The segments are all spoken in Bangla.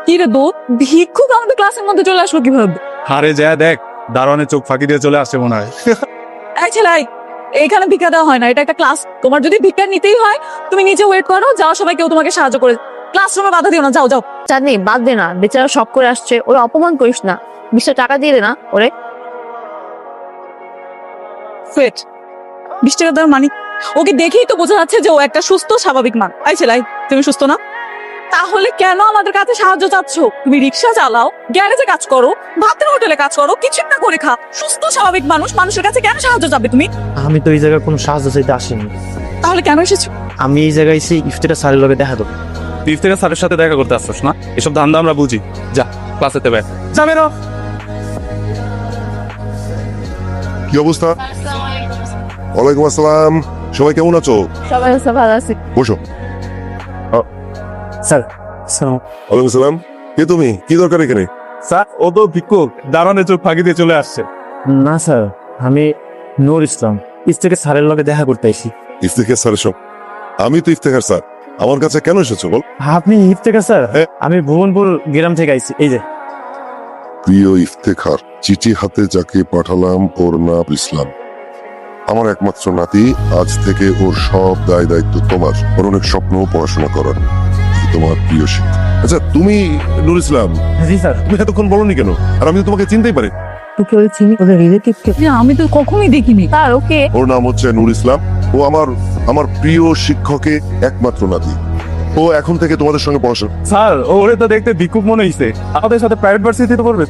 কি রে দোত, ভিক্ষুক আমাদের ক্লাসের মধ্যে চলে আসলো কিভাবে? আরে যা দেখ, দারোয়ানের চোখ ফাঁকি দিয়ে চলে আসছে মনে হয়। এই ছেলাই, এইখানে ভিক্ষা দেওয়া হয় না, এটা একটা ক্লাস। তোমার যদি ভিক্ষা নিতেই হয় তুমি নিচে ওয়েট করো, যাও সবাই কেউ তোমাকে সাহায্য করে। ক্লাসরুমে বাধা দিও না, যাও যাও। চাঁদনি বাদ দে না, বেচারা শখ করে আসছে, ওরা অপমান করিস না। 20 টাকা দিয়ে দে না ওরে। ওয়েট, 20 টাকা দেওয়ার মানে? ওকে দেখেই তো বোঝা যাচ্ছে যে ও একটা সুস্থ স্বাভাবিক মান। এই ছেলাই, তুমি সুস্থ না? তাহলে কেন আমাদের কাছে সাহায্য চাচ্ছ? তুমি রিক্সা চালাও, গ্যারেজে কাজ করো, ভাতের হোটেলে কাজ করো, কিছু একটা করে খাও। সুস্থ স্বাভাবিক মানুষ, মানুষের কাছে কেন সাহায্য চাবে তুমি? আমি তো এই জায়গায় কোনো সাহায্য চাইতে আসিনি। তাহলে কেন এসেছো? আমি এই জায়গায় এসে ইফতেখার স্যারের লগে দেখা দেবো। ইফতেখার স্যারের সাথে দেখা করতে আসছিস না? এসব ধান্দা আমরা বুঝি। যা ক্লাসেতে ব্যাগ যাবে না। কি অবস্থা? ওয়ালাইকুম আসসালাম, সবাই কেমন আছো? সবাই আছে, ভালো আছে। বসো। স্যার সালাম। ওয়ালাইকুম আসসালাম। কে তুমি? কি দরকার এখানে? স্যার ও তো ভিক্ষুক, দারোয়ানের চোখ ফাঁকি দিয়ে চলে আসছে। না স্যার, আমি নূর ইসলাম, ইফতেখার স্যারের লগে দেখা করতে আইছি। ইফতেখার স্যারের সব? আমি তো ইফতেখার স্যার, আমার কাছে কেন এসেছো বল? আপনি ইফতেখার স্যার? হ্যাঁ। আমি ভুবনপুর গ্রাম থেকে আইছি। এই যে প্রিয় ইফতেখার, চিঠি হাতে যাকে পাঠালাম ওর নাম ইসলাম। আমার একমাত্র নাতি, আজ থেকে ওর সব দায় দায়িত্ব তোমার। ওর অনেক স্বপ্ন পড়াশোনা করার, তোমার প্রিয় শিক্ষক। আচ্ছা তুমি নুর ইসলাম, জি স্যার। তুমি এতক্ষণ বলনি কেন? আর আমি তো তোমাকে চিনতেই পারি। তোকে ওই চিনি, ওদের রিলেটিভ কে? আমি তো কখনোই দেখিনি। Sir okay. ওর নাম হচ্ছে নুর ইসলাম। ও আমার প্রিয় শিক্ষকের একমাত্র নাতি। ও এখন থেকে তোমাদের সঙ্গে পড়াশোনা। স্যার ওরে তো দেখতে ভিক্ষুক মনে হইছে, আমাদের সাথে প্রাইভেট ভার্সিটিতে পড়বে।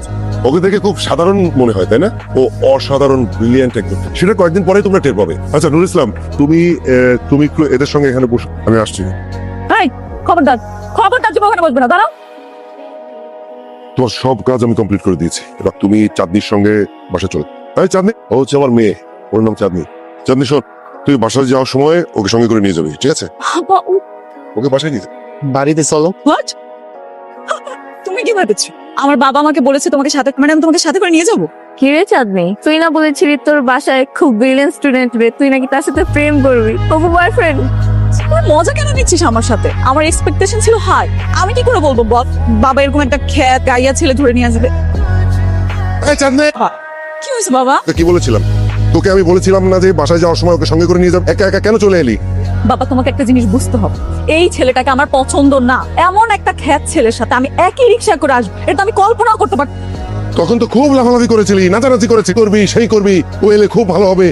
ওকে দেখে খুব সাধারণ মনে হয় তাই না? ও অসাধারণ ব্রিলিয়ান্ট একদম, সেটা কয়েকদিন পরে তোমরা টের পাবে। আচ্ছা নুর ইসলাম, তুমি একটু এদের সঙ্গে এখানে বসো, আমি আসছি। এই খবরদার, খবরদার, তুমি ওখানে বসবে না, দাঁড়াও। তোমার সব কাজ আমি কমপ্লিট করে দিয়েছি, এবার তুমি চাঁদনির সঙ্গে বাসা চলো। এই চাঁদনি, ও হচ্ছে আমার মেয়ে, ওর নাম চাঁদনি। চাঁদনি শোন, তুই বাসায় যাওয়ার সময় ওকে সঙ্গে করে নিয়ে যাবি, ঠিক আছে? বাবা, ওকে বাসায় নিয়ে যা। বাড়িতে চলো। হোয়াট? তুমি কি ভেবেছো আমার বাবা আমাকে বলেছে তোমাকে সাথে, মানে আমি তোমাকে সাথে করে নিয়ে যাবো? কি রে চাঁদনি, তুই না বলেছিলি তোর বাসায় খুব ব্রিলিয়েন্ট স্টুডেন্ট রে, তুই নাকি তার সাথে প্রেম করবি? ওকে বয়ফ্রেন্ড? তুই মজা কেন নিচ্ছিস আমার সাথে? আমার এক্সপেকটেশন ছিল হাই। আমি কি করে বলবো বল, বাবা এরকম একটা খ্যাত গাইয়া ছেলে ধরে নিয়ে আসবে? এই চাঁদনি, কি হয়েছে বাবা? কি বলেছিলাম তোকে? আমি বলেছিলাম না যে বাসায় যাওয়ার সময় ওকে সঙ্গে করে নিয়ে যাবো? একা একা কেন চলে এলি? বাবা তোমাকে একটা জিনিস বুঝতে হবে, এই ছেলেটাকে আমার পছন্দ না। এমন একটা খ্যাত ছেলের সাথে আমি একই রিক্সা করে আসবো, এটা আমি কল্পনাও করতে পারছি। তখন তো খুব লাফালাফি করেছিলি, নাচানাচি করেছি, করবি সেই করবি, ও এলে খুব ভালো হবে।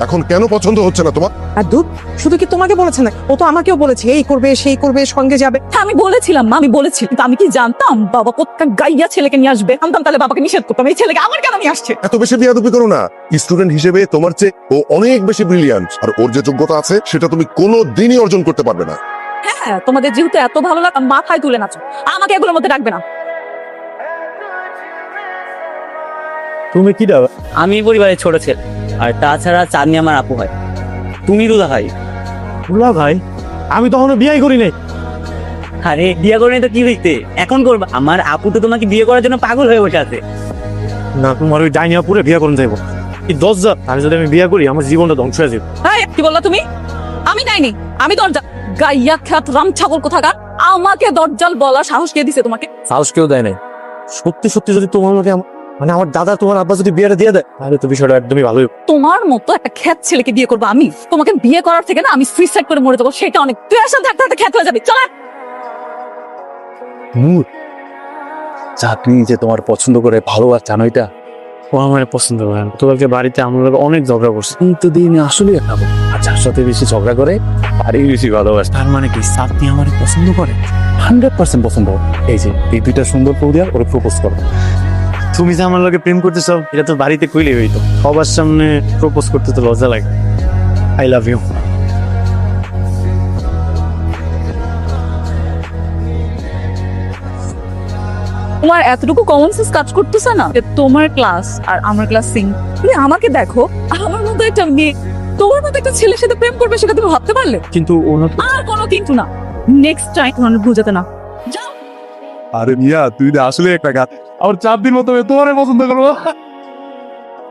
এখন কেন পছন্দ হচ্ছে না তোমার? আর দুধ শুধু কি তোমাকে বলেছে না, ও তো আমাকেও বলেছে এই করবে সেই করবে, সঙ্গে যাবে। হ্যাঁ আমি বলেছিলাম মা, আমি বলেছি, কিন্তু আমি কি জানতাম বাবা কোথাকার গাইয়া ছেলেকে নিয়ে আসবে? জানতাম তাহলে বাবাকে নিষেধ করতাম। এই ছেলেকে আমার কেন নিয়ে আসছে? এত বেশি বিয়াদবি করো না। স্টুডেন্ট হিসেবে তোমার চেয়ে ও অনেক বেশি ব্রিলিয়ান্ট, আর ওর যে যোগ্যতা আছে সেটা তুমি কোনো দিনই অর্জন করতে পারবে না। হ্যাঁ তোমাদের যেহেতু এত ভালো লাগে, মাথায় তুলে নাচো, আমাকে এগুলোর মধ্যে রাখবে না। তুমি কি দাও? আমি পরিবারের ছোট ছেলে, আর তাছাড়া চাঁদনি আমার আপু হয়। তুমি দুলা ভাই। দুলা ভাই? আমি তখনও বিয়ে করি নাই। আরে বিয়ে করে তো কি হইতে, এখন করবা? আমার আপু তো তোমাকে বিয়ে করার জন্য পাগল হয়ে বসে আছে। না, তোমার ওই ডাইনিয়া পুরে বিয়ে করুন যাইব। এই 10,000 আর যদি আমি বিয়ে করি আমার জীবনটা ধ্বংস হয়ে যাবে। হ্যাঁ কি বললা তুমি? আমি নাইনি, আমি দরজা। গাইয়া খ্যাত রাম ছাগল কোথাকার, আমাকে দরজাল বলা সাহস কে দিছে তোমাকে? সাহস কেউ দেয় নাই। সত্যি সত্যি যদি তোমার লোকে মানে আমার দাদা তোমার আব্বা যদি বিয়েটা দিয়ে দেয়, তাহলে তো বিষয়টা একদমই ভালোই। তোমার মতো একটা খ্যাত ছেলেকে বিয়ে করবো আমি? তোমাকে বিয়ে করার থেকে না আমি সুইসাইড করে মরে যাবো, সেটা অনেক। তুই এর সাথে একটা খ্যাত হয়ে যাবি, চল। নূর, চাঁদনি যে তোমার পছন্দ করে ভালো আর জানো এটা? ও আমার পছন্দ করে না। তোকে বাড়িতে আমরা অনেক ঝগড়া করছি। তো দিন আসলে একটা আর যার সাথে বেশি ঝগড়া করে আরই বেশি ভালোবাসে। তার মানে কি চাঁদনি আমার পছন্দ করে? 100% পছন্দ। এই যে এই দুইটা সুন্দর বউ দিয়া ওরে প্রপোজ করো। তুমি যে আমার লোকে প্রেম করতে চাও, এটা তো বাড়িতে কইলে হইতো। সবার সামনে প্রপোজ করতে তো লজ্জা লাগে। I love you. তোমার এতটুকু কমন সেন্স কাজ করতেছে না যে তোমার ক্লাস আর আমার ক্লাস সিং? তুমি আমাকে দেখো, আমার মতো একটা মেয়ে তোমার মতো একটা ছেলের সাথে প্রেম করবে, সেটা তুমি ভাবতে পারলে? কিন্তু ওনার আর কোনো কিন্তু না, নেক্সট টাইম তোমার বুঝাতে না। যাও। আরে মিয়া, তুই আসলে একটা গাছ। আমার চাঁদনির মতো তোমারে পছন্দ করবো।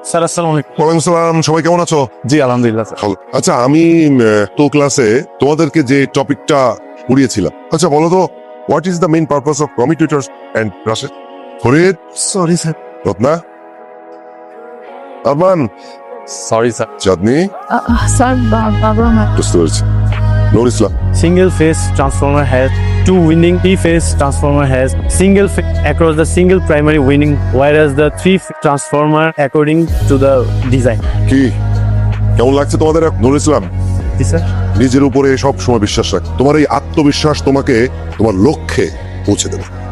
স্যার আসসালামু আলাইকুম। ওয়ালাইকুম আসসালাম, সবাই কেমন আছো? জি আলহামদুলিল্লাহ স্যার। ভালো। আচ্ছা আমি তো ক্লাসে তোমাদেরকে যে টপিকটা পড়িয়েছিলাম, আচ্ছা বলো তো What is the main purpose of commutators and crushes? Farid, sorry sir. Ratna, Arman, sorry sir. Chandni, sir বাবা মা বুঝতে পেরেছি। Nur Islam, Single phase transformer has two winning, three-phase transformer has single phase across the single primary winning, whereas the three-phase transformer according to the design. কি কেমন লাগছে তোমাদের? নুর ইসলাম, জি স্যার। নিজের উপরে সব সময় বিশ্বাস রাখ। তোমার এই আত্মবিশ্বাস তোমাকে তোমার লক্ষ্যে পৌঁছে দেবে।